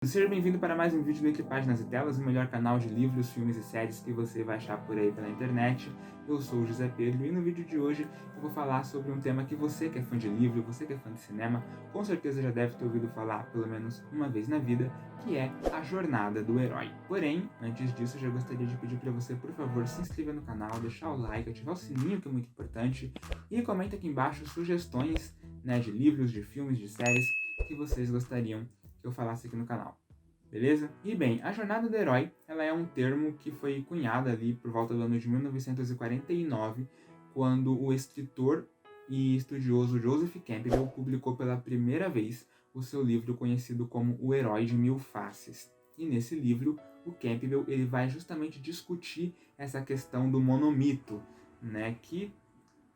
Seja bem-vindo para mais um vídeo do Entre Páginas e Telas, o melhor canal de livros, filmes e séries que você vai achar por aí pela internet. Eu sou o José Pedro e no vídeo de hoje eu vou falar sobre um tema que você que é fã de livro, você que é fã de cinema, com certeza já deve ter ouvido falar pelo menos uma vez na vida, que é a jornada do herói. Porém, antes disso, eu já gostaria de pedir para você, por favor, se inscrever no canal, deixar o like, ativar o sininho que é muito importante e comenta aqui embaixo sugestões, de livros, de filmes, de séries que vocês gostariam que eu falasse aqui no canal. Beleza? E bem, a jornada do herói, ela é um termo que foi cunhado ali por volta do ano de 1949, quando o escritor e estudioso Joseph Campbell publicou pela primeira vez o seu livro conhecido como O Herói de Mil Faces. E nesse livro, o Campbell ele vai justamente discutir essa questão do monomito, que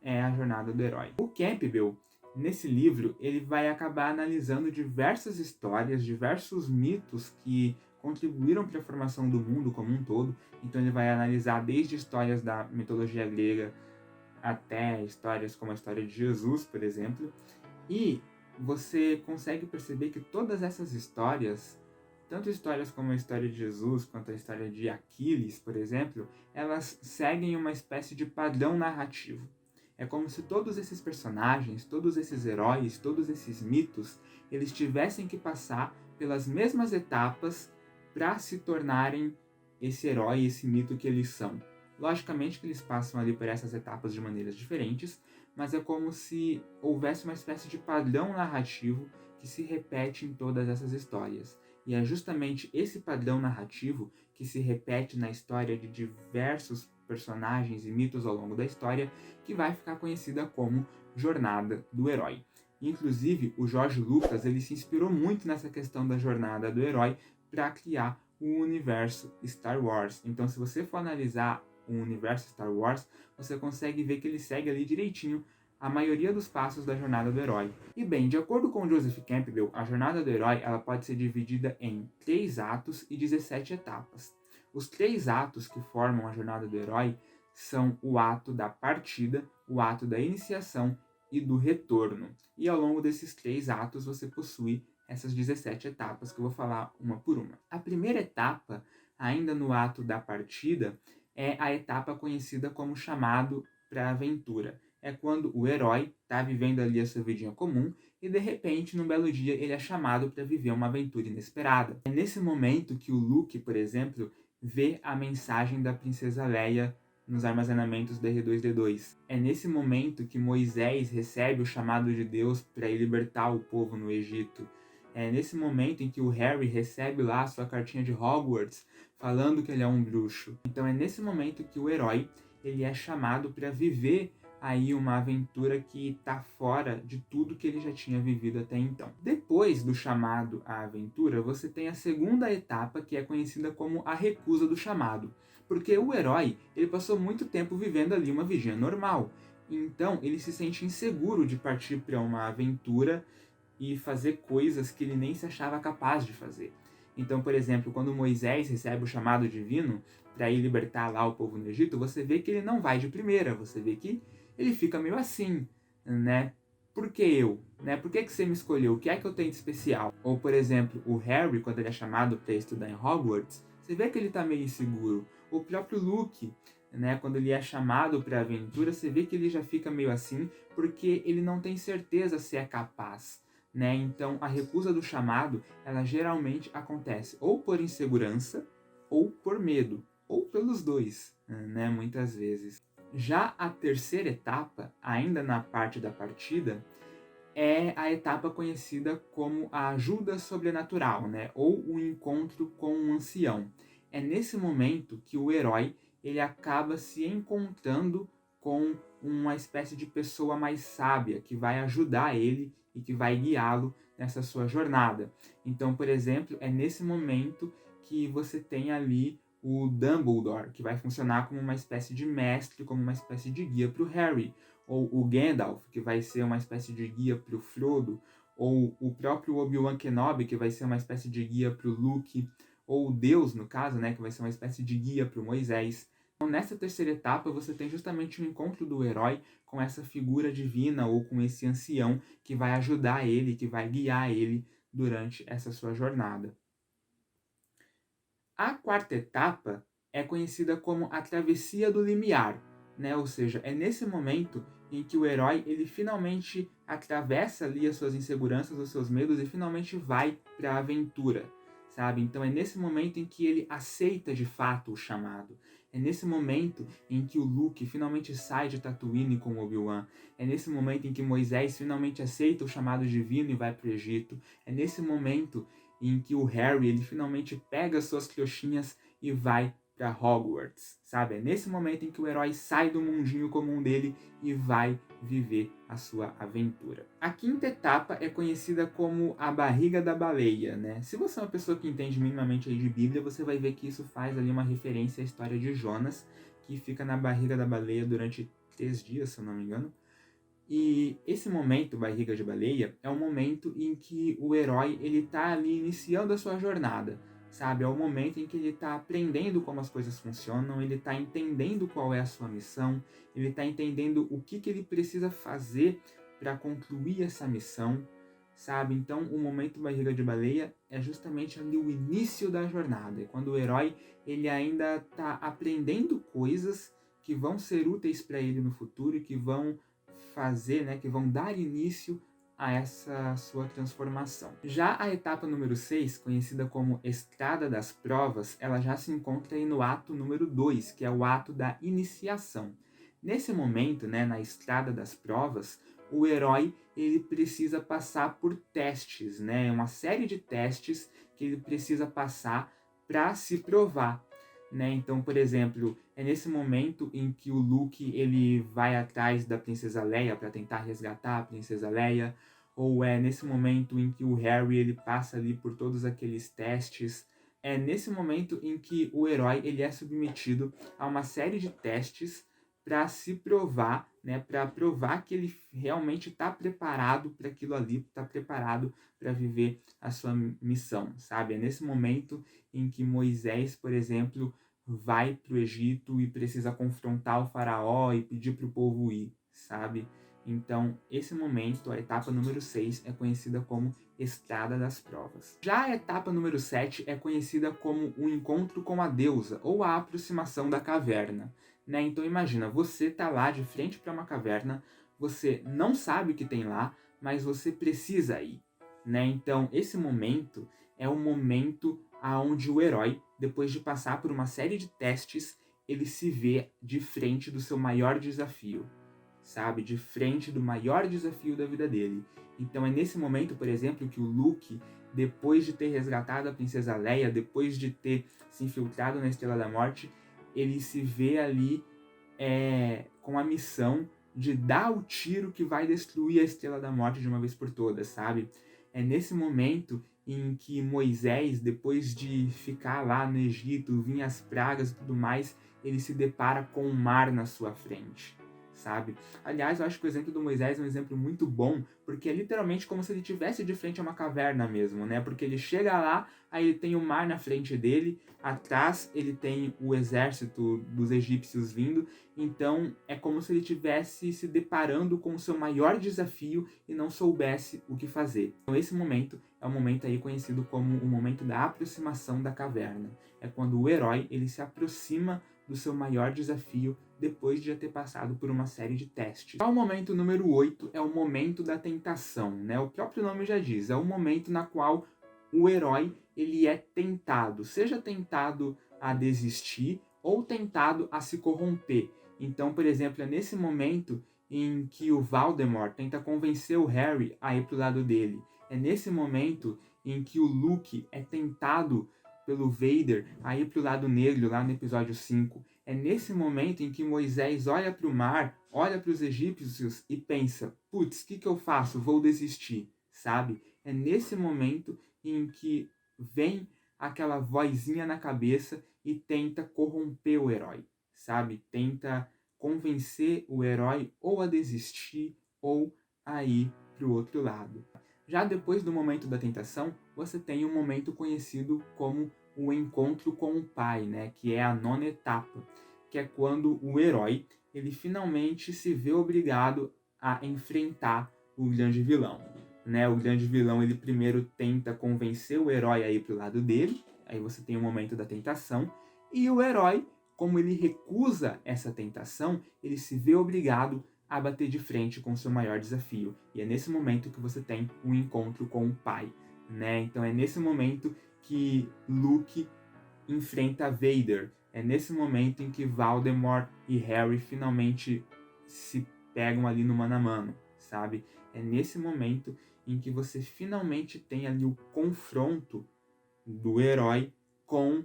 é a jornada do herói. O Campbell, nesse livro, ele vai acabar analisando diversas histórias, diversos mitos que contribuíram para a formação do mundo como um todo. Então ele vai analisar desde histórias da mitologia grega até histórias como a história de Jesus, por exemplo. E você consegue perceber que todas essas histórias, tanto histórias como a história de Jesus, quanto a história de Aquiles, por exemplo, elas seguem uma espécie de padrão narrativo. É como se todos esses personagens, todos esses heróis, todos esses mitos, eles tivessem que passar pelas mesmas etapas para se tornarem esse herói, esse mito que eles são. Logicamente que eles passam ali por essas etapas de maneiras diferentes, mas é como se houvesse uma espécie de padrão narrativo que se repete em todas essas histórias. E é justamente esse padrão narrativo que se repete na história de diversos personagens e mitos ao longo da história que vai ficar conhecida como Jornada do Herói. Inclusive, o George Lucas ele se inspirou muito nessa questão da jornada do herói para criar o universo Star Wars. Então, se você for analisar o universo Star Wars, você consegue ver que ele segue ali direitinho a maioria dos passos da jornada do herói. E bem, de acordo com Joseph Campbell, a jornada do herói ela pode ser dividida em 3 atos e 17 etapas. Os 3 atos que formam a jornada do herói são o ato da partida, o ato da iniciação e do retorno. E ao longo desses 3 atos você possui essas 17 etapas que eu vou falar uma por uma. A primeira etapa, ainda no ato da partida, é a etapa conhecida como chamado para a aventura. É quando o herói está vivendo ali a sua vidinha comum e de repente, num belo dia, ele é chamado para viver uma aventura inesperada. É nesse momento que o Luke, por exemplo, vê a mensagem da princesa Leia nos armazenamentos do R2-D2. É nesse momento que Moisés recebe o chamado de Deus para ir libertar o povo no Egito. É nesse momento em que o Harry recebe lá a sua cartinha de Hogwarts falando que ele é um bruxo. Então é nesse momento que o herói ele é chamado para viver aí uma aventura que está fora de tudo que ele já tinha vivido até então. Depois do chamado à aventura, você tem a segunda etapa, que é conhecida como a recusa do chamado. Porque o herói, ele passou muito tempo vivendo ali uma vigia normal. Então, ele se sente inseguro de partir para uma aventura e fazer coisas que ele nem se achava capaz de fazer. Então, por exemplo, quando Moisés recebe o chamado divino para ir libertar lá o povo no Egito, você vê que ele não vai de primeira, você vê que ele fica meio assim, né? Por que eu? Por que você me escolheu? O que é que eu tenho de especial? Ou, por exemplo, o Harry, quando ele é chamado para estudar em Hogwarts, você vê que ele está meio inseguro. O próprio Luke, quando ele é chamado para a aventura, você vê que ele já fica meio assim, porque ele não tem certeza se é capaz. Então, a recusa do chamado, ela geralmente acontece ou por insegurança, ou por medo, ou pelos dois, muitas vezes. Já a terceira etapa, ainda na parte da partida, é a etapa conhecida como a ajuda sobrenatural, ou o encontro com um ancião. É nesse momento que o herói ele acaba se encontrando com uma espécie de pessoa mais sábia que vai ajudar ele e que vai guiá-lo nessa sua jornada. Então, por exemplo, é nesse momento que você tem ali o Dumbledore, que vai funcionar como uma espécie de mestre, como uma espécie de guia para o Harry, ou o Gandalf, que vai ser uma espécie de guia para o Frodo, ou o próprio Obi-Wan Kenobi, que vai ser uma espécie de guia para o Luke, ou Deus, no caso, que vai ser uma espécie de guia para o Moisés. Então, nessa terceira etapa, você tem justamente o encontro do herói com essa figura divina ou com esse ancião que vai ajudar ele, que vai guiar ele durante essa sua jornada. A quarta etapa é conhecida como a travessia do limiar, né? Ou seja, é nesse momento em que o herói ele finalmente atravessa ali as suas inseguranças, os seus medos e finalmente vai para a aventura, sabe? Então é nesse momento em que ele aceita de fato o chamado. É nesse momento em que o Luke finalmente sai de Tatooine com Obi-Wan. É nesse momento em que Moisés finalmente aceita o chamado divino e vai para o Egito. É nesse momento em que o Harry ele finalmente pega suas trouxinhas e vai para Hogwarts, sabe? É nesse momento em que o herói sai do mundinho comum dele e vai viver a sua aventura. A quinta etapa é conhecida como a barriga da baleia, né? Se você é uma pessoa que entende minimamente aí de Bíblia, você vai ver que isso faz ali uma referência à história de Jonas, que fica na barriga da baleia durante 3 dias, se eu não me engano. E esse momento, barriga de baleia, é o momento em que o herói ele tá ali iniciando a sua jornada, sabe? É o momento em que ele tá aprendendo como as coisas funcionam, ele tá entendendo qual é a sua missão, ele tá entendendo o que ele precisa fazer para concluir essa missão, sabe? Então, o momento barriga de baleia é justamente ali o início da jornada, é quando o herói ele ainda tá aprendendo coisas que vão ser úteis para ele no futuro e que vão fazer, né, que vão dar início a essa sua transformação. Já a etapa número 6, conhecida como Estrada das Provas, ela já se encontra aí no ato número 2, que é o ato da iniciação. Nesse momento, né, na Estrada das Provas, o herói ele precisa passar por testes, né, uma série de testes que ele precisa passar para se provar, né? Então, por exemplo, é nesse momento em que o Luke ele vai atrás da Princesa Leia para tentar resgatar a Princesa Leia, ou é nesse momento em que o Harry ele passa ali por todos aqueles testes. É nesse momento em que o herói ele é submetido a uma série de testes para se provar, né, para provar que ele realmente está preparado para aquilo ali, está preparado para viver a sua missão, sabe? É nesse momento em que Moisés, por exemplo, vai para o Egito e precisa confrontar o faraó e pedir para o povo ir, sabe? Então, esse momento, a etapa número 6, é conhecida como Estrada das Provas. Já a etapa número 7 é conhecida como o encontro com a deusa, ou a aproximação da caverna. Né? Então imagina, você tá lá de frente para uma caverna, você não sabe o que tem lá, mas você precisa ir. Né? Então esse momento é o momento aonde o herói, depois de passar por uma série de testes, ele se vê de frente do seu maior desafio, sabe? De frente do maior desafio da vida dele. Então é nesse momento, por exemplo, que o Luke, depois de ter resgatado a Princesa Leia, depois de ter se infiltrado na Estrela da Morte, ele se vê ali com a missão de dar o tiro que vai destruir a Estrela da Morte de uma vez por todas, sabe? É nesse momento em que Moisés, depois de ficar lá no Egito, vir as pragas e tudo mais, ele se depara com o mar na sua frente, sabe? Aliás, eu acho que o exemplo do Moisés é um exemplo muito bom, porque é literalmente como se ele estivesse de frente a uma caverna mesmo, né? Porque ele chega lá, aí ele tem o mar na frente dele, atrás ele tem o exército dos egípcios vindo, então é como se ele estivesse se deparando com o seu maior desafio e não soubesse o que fazer. Então esse momento é um momento aí conhecido como o momento da aproximação da caverna. É quando o herói ele se aproxima do seu maior desafio depois de já ter passado por uma série de testes. Já o momento número 8 é o momento da tentação, né? O próprio nome já diz, é o momento na qual o herói ele é tentado, seja tentado a desistir ou tentado a se corromper. Então, por exemplo, é nesse momento em que o Voldemort tenta convencer o Harry a ir pro lado dele. É nesse momento em que o Luke é tentado pelo Vader a ir pro lado negro lá no episódio 5. É nesse momento em que Moisés olha para o mar, olha para os egípcios e pensa: putz, o que eu faço? Vou desistir, sabe? É nesse momento em que vem aquela vozinha na cabeça e tenta corromper o herói, sabe? Tenta convencer o herói ou a desistir ou a ir para o outro lado. Já depois do momento da tentação, você tem um momento conhecido como o encontro com o pai, né? Que é a nona etapa, que é quando o herói ele finalmente se vê obrigado a enfrentar o grande vilão. Né? O grande vilão ele primeiro tenta convencer o herói a ir pro lado dele, Aí você tem o momento da tentação, e o herói, como ele recusa essa tentação, ele se vê obrigado a bater de frente com o seu maior desafio. E é nesse momento que você tem um encontro com o pai, né? Então é nesse momento que Luke enfrenta Vader. É nesse momento em que Voldemort e Harry finalmente se pegam ali no mano a mano, sabe? É nesse momento em que você finalmente tem ali o confronto do herói com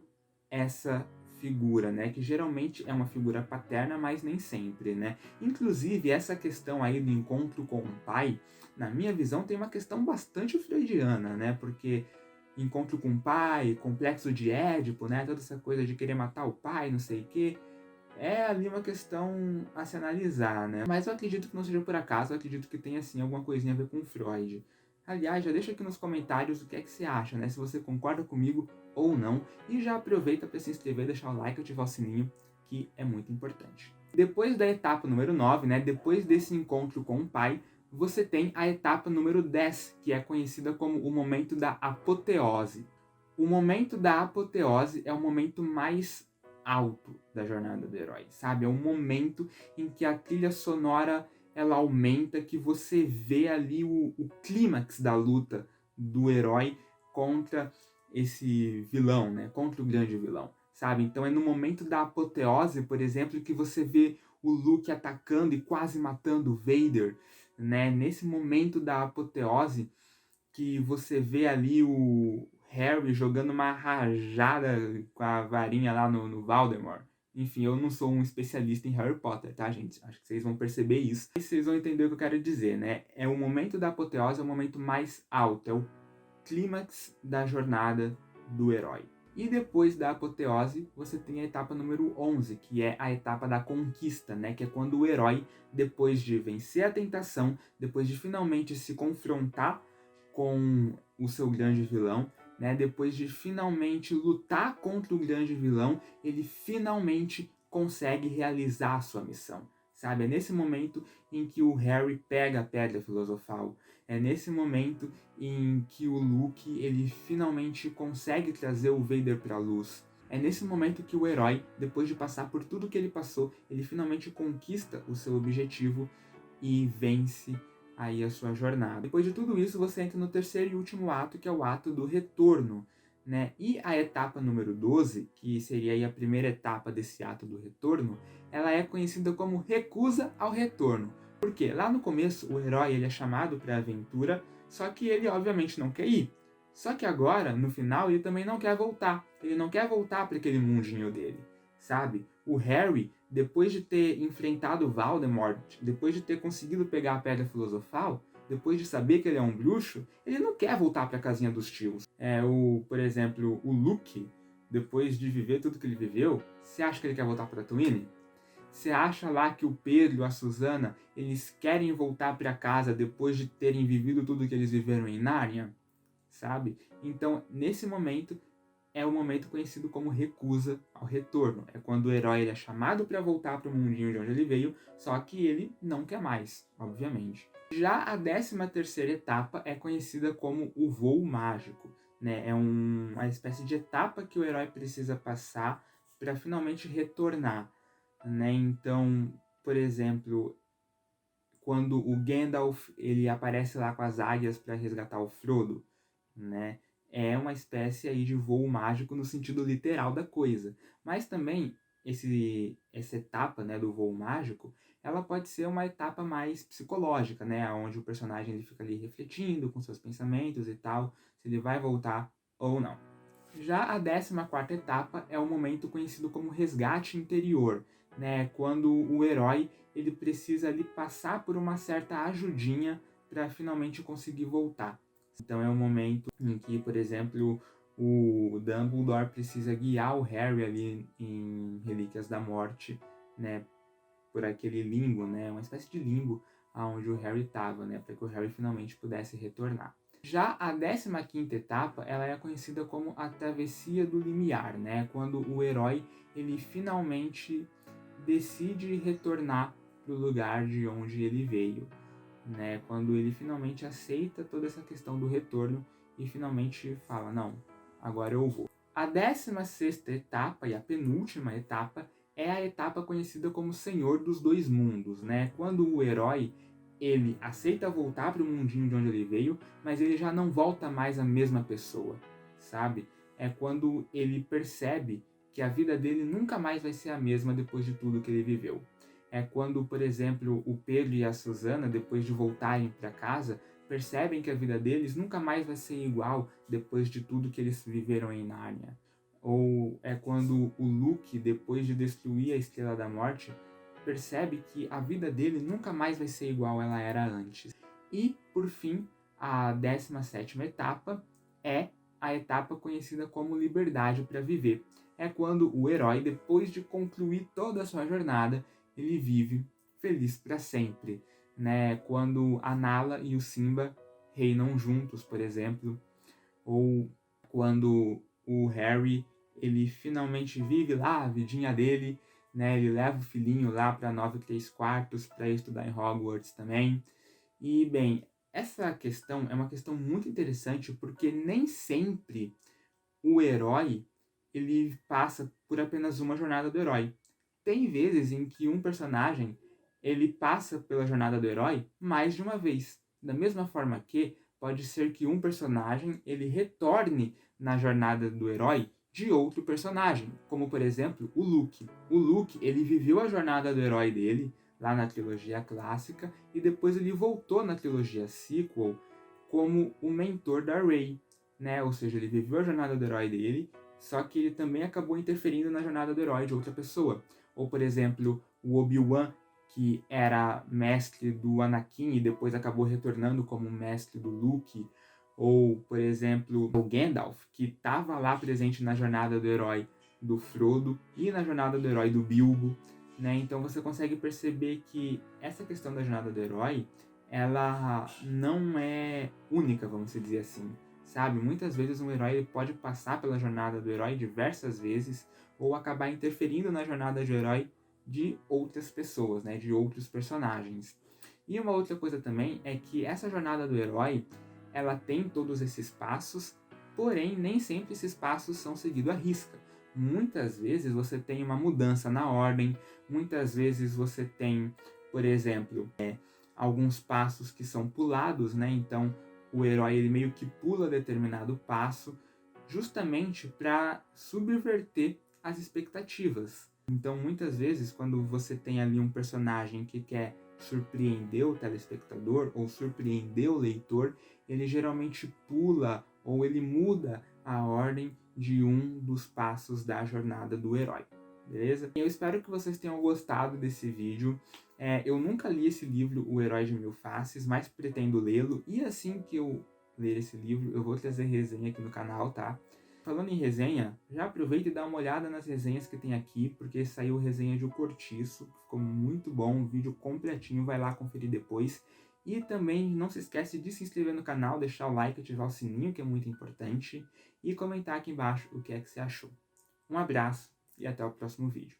essa figura, né? Que geralmente é uma figura paterna, mas nem sempre, né? Inclusive, essa questão aí do encontro com o pai, na minha visão, tem uma questão bastante freudiana, né? Porque encontro com o pai, complexo de Édipo, né? Toda essa coisa de querer matar o pai, não sei o quê. É ali uma questão a se analisar, né? Mas eu acredito que não seja por acaso, eu acredito que tenha, assim, alguma coisinha a ver com Freud. Aliás, já deixa aqui nos comentários o que é que você acha, né? Se você concorda comigo ou não. E já aproveita para se inscrever, deixar o like e ativar o sininho, que é muito importante. Depois da etapa número 9, né? Depois desse encontro com o pai, você tem a etapa número 10, que é conhecida como o momento da apoteose. O momento da apoteose é o momento mais alto da jornada do herói, sabe? É um momento em que a trilha sonora ela aumenta, que você vê ali o clímax da luta do herói contra esse vilão, né? Contra o grande vilão, sabe? Então é no momento da apoteose, por exemplo, que você vê o Luke atacando e quase matando o Vader, né? Nesse momento da apoteose que você vê ali o Harry jogando uma rajada com a varinha lá no Voldemort. Enfim, eu não sou um especialista em Harry Potter, tá, gente? Acho que vocês vão perceber isso. E vocês vão entender o que eu quero dizer, né? É o momento da apoteose, é o momento mais alto, é o clímax da jornada do herói. E depois da apoteose, você tem a etapa número 11, que é a etapa da conquista, né? Que é quando o herói, depois de vencer a tentação, depois de finalmente se confrontar com o seu grande vilão, né? Depois de finalmente lutar contra o grande vilão, ele finalmente consegue realizar a sua missão, sabe? É nesse momento em que o Harry pega a Pedra Filosofal. É nesse momento em que o Luke ele finalmente consegue trazer o Vader para a luz. É nesse momento que o herói, depois de passar por tudo que ele passou, ele finalmente conquista o seu objetivo e vence aí a sua jornada. Depois de tudo isso, você entra no terceiro e último ato, que é o ato do retorno, né? E a etapa número 12, que seria aí a primeira etapa desse ato do retorno, ela é conhecida como recusa ao retorno. Porque lá no começo, o herói ele é chamado para a aventura, só que ele obviamente não quer ir. Só que agora, no final, ele também não quer voltar. Ele não quer voltar para aquele mundinho dele, sabe? O Harry, depois de ter enfrentado Voldemort, depois de ter conseguido pegar a Pedra Filosofal, depois de saber que ele é um bruxo, ele não quer voltar para a casinha dos tios. Por exemplo, o Luke, depois de viver tudo que ele viveu, você acha que ele quer voltar para Tatooine? Você acha lá que o Pedro e a Susana, eles querem voltar para casa depois de terem vivido tudo que eles viveram em Nárnia? Sabe? Então, nesse momento, é o momento conhecido como recusa ao retorno. É quando o herói ele é chamado para voltar para o mundinho de onde ele veio, só que ele não quer mais, obviamente. Já a 13ª etapa é conhecida como o voo mágico, né? É uma espécie de etapa que o herói precisa passar para finalmente retornar, né? Então, por exemplo, quando o Gandalf ele aparece lá com as águias para resgatar o Frodo, né? É uma espécie aí de voo mágico no sentido literal da coisa. Mas também essa etapa, né, do voo mágico, ela pode ser uma etapa mais psicológica, né, onde o personagem ele fica ali refletindo com seus pensamentos e tal, se ele vai voltar ou não. Já a 14ª etapa é o momento conhecido como resgate interior, né, quando o herói ele precisa ali passar por uma certa ajudinha para finalmente conseguir voltar. Então é um momento em que, por exemplo, o Dumbledore precisa guiar o Harry ali em Relíquias da Morte, né, por aquele limbo, né, uma espécie de limbo aonde o Harry estava, né, para que o Harry finalmente pudesse retornar. Já a 15ª etapa, ela é conhecida como a Travessia do Limiar, né, quando o herói ele finalmente decide retornar para o lugar de onde ele veio, né? Quando ele finalmente aceita toda essa questão do retorno e finalmente fala, não, agora eu vou. A 16ª etapa e a penúltima etapa é a etapa conhecida como Senhor dos Dois Mundos, né? Quando o herói ele aceita voltar para o mundinho de onde ele veio, mas ele já não volta mais a mesma pessoa, sabe? É quando ele percebe que a vida dele nunca mais vai ser a mesma depois de tudo que ele viveu. É quando, por exemplo, o Pedro e a Susana, depois de voltarem para casa, percebem que a vida deles nunca mais vai ser igual depois de tudo que eles viveram em Nárnia. Ou é quando o Luke, depois de destruir a Estrela da Morte, percebe que a vida dele nunca mais vai ser igual ela era antes. E, por fim, a 17ª etapa é a etapa conhecida como Liberdade para Viver. É quando o herói, depois de concluir toda a sua jornada, ele vive feliz para sempre, né? Quando a Nala e o Simba reinam juntos, por exemplo, ou quando o Harry ele finalmente vive lá a vidinha dele, né? Ele leva o filhinho lá para 9 3/4 para estudar em Hogwarts também. E bem, essa questão é uma questão muito interessante porque nem sempre o herói ele passa por apenas uma jornada do herói. Tem vezes em que um personagem ele passa pela jornada do herói mais de uma vez. Da mesma forma que pode ser que um personagem ele retorne na jornada do herói de outro personagem, como por exemplo o Luke. O Luke ele viveu a jornada do herói dele lá na trilogia clássica e depois ele voltou na trilogia sequel como o mentor da Rey, né? Ou seja, ele viveu a jornada do herói dele, só que ele também acabou interferindo na jornada do herói de outra pessoa. Ou, por exemplo, o Obi-Wan, que era mestre do Anakin e depois acabou retornando como mestre do Luke. Ou, por exemplo, o Gandalf, que estava lá presente na jornada do herói do Frodo e na jornada do herói do Bilbo. Né? Então você consegue perceber que essa questão da jornada do herói, ela não é única, vamos dizer assim. Sabe? Muitas vezes um herói ele pode passar pela jornada do herói diversas vezes ou acabar interferindo na jornada do herói de outras pessoas, né? De outros personagens. E uma outra coisa também é que essa jornada do herói, ela tem todos esses passos, porém nem sempre esses passos são seguidos à risca. Muitas vezes você tem uma mudança na ordem, muitas vezes você tem, por exemplo, alguns passos que são pulados, né? Então o herói ele meio que pula determinado passo justamente para subverter as expectativas. Então, muitas vezes, quando você tem ali um personagem que quer surpreender o telespectador ou surpreender o leitor, ele geralmente pula ou ele muda a ordem de um dos passos da jornada do herói. Beleza? Eu espero que vocês tenham gostado desse vídeo. Eu nunca li esse livro, O Herói de Mil Faces, mas pretendo lê-lo. E assim que eu ler esse livro, eu vou trazer resenha aqui no canal, tá? Falando em resenha, já aproveita e dá uma olhada nas resenhas que tem aqui, porque saiu resenha de O Cortiço, ficou muito bom, um vídeo completinho, vai lá conferir depois. E também não se esquece de se inscrever no canal, deixar o like, ativar o sininho, que é muito importante, e comentar aqui embaixo o que é que você achou. Um abraço e até o próximo vídeo.